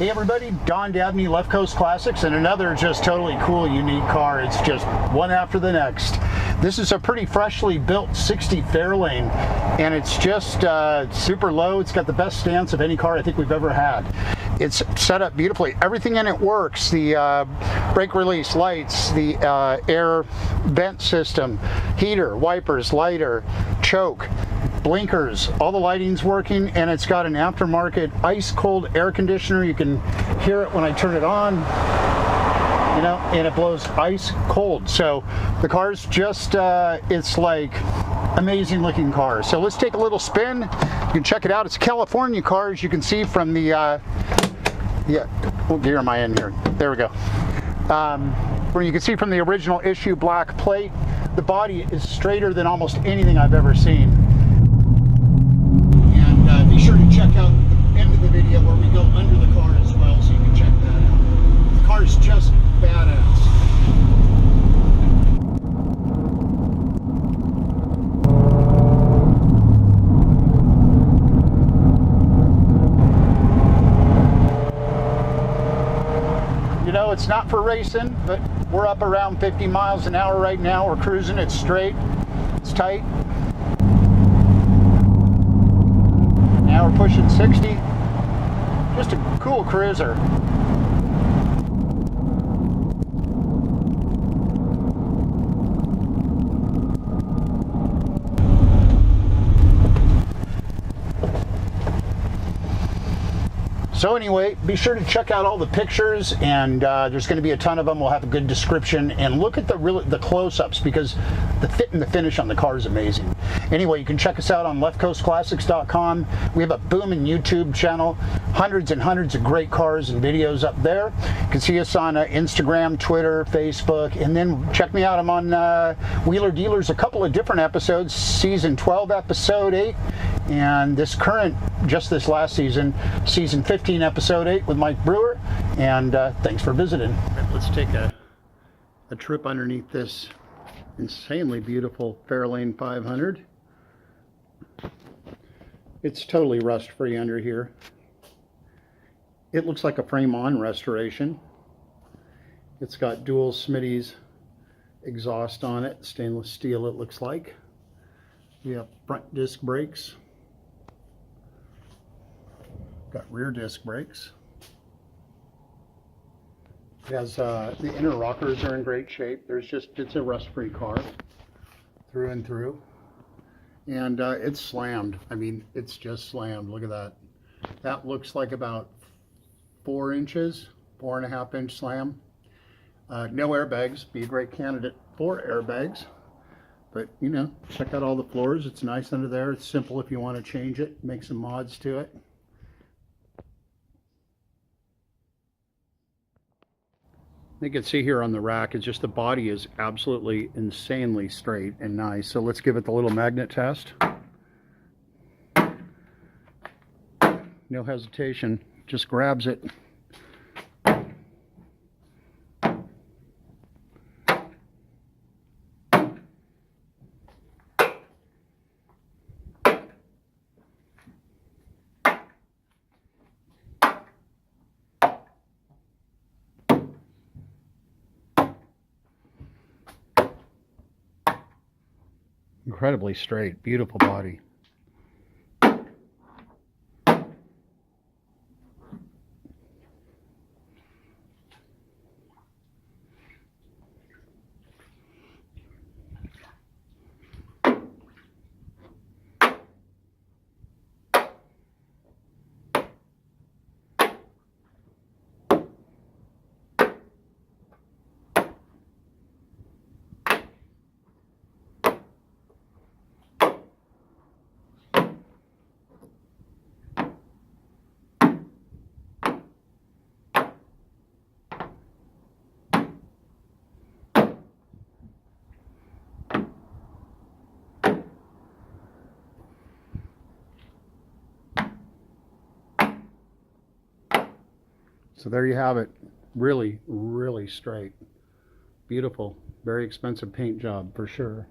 Hey everybody, Don Dabney, Left Coast Classics, and another just totally cool, unique car. It's just one after the next. This is a pretty freshly built 60 Fairlane, and it's just super low. It's got the best stance of any car I think we've ever had. It's set up beautifully. Everything in it works. The brake release lights, the air vent system, heater, wipers, lighter, choke, blinkers, all the lighting's working, and it's got an aftermarket ice cold air conditioner. You can hear it when I turn it on, you know, and it blows ice cold. So the car's just it's like amazing looking car. So let's take a little spin. You can check it out. It's a California car, as you can see from the yeah, what gear am I in here? There we go. Where you can see from the original issue black plate, the body is straighter than almost anything I've ever seen. Be sure to check out the end of the video where we go under the car as well, so you can check that out. The car's just badass. You know, it's not for racing, but we're up around 50 miles an hour right now. We're cruising, it's straight, it's tight. Now we're pushing 60. Just a cool cruiser. So anyway, be sure to check out all the pictures, and there's going to be a ton of them. We'll have a good description, and look at the close-ups, because the fit and the finish on the car is amazing. Anyway, you can check us out on leftcoastclassics.com. We have a booming YouTube channel, hundreds and hundreds of great cars and videos up there. You can see us on Instagram, Twitter, Facebook, and then check me out. I'm on Wheeler Dealers, a couple of different episodes, season 12, episode 8, and just this last season, season 15, episode 8 with Mike Brewer. And thanks for visiting. Let's take a trip underneath this insanely beautiful Fairlane 500. It's totally rust free under here. It looks like a frame-on restoration. It's got dual Smitty's exhaust on it, stainless steel it looks like. We have front disc brakes. Got rear disc brakes. It has the inner rockers are in great shape. It's a rust-free car through and through, and it's slammed. I mean, it's just slammed. Look at that. That looks like about 4 inches, 4.5 inch slam. No airbags. Be a great candidate for airbags. But you know, check out all the floors. It's nice under there. It's simple if you want to change it. Make some mods to it. You can see here on the rack, it's just the body is absolutely insanely straight and nice. So let's give it the little magnet test. No hesitation, just grabs it. Incredibly straight, beautiful body. So there you have it. Really, really straight. Beautiful. Very expensive paint job for sure.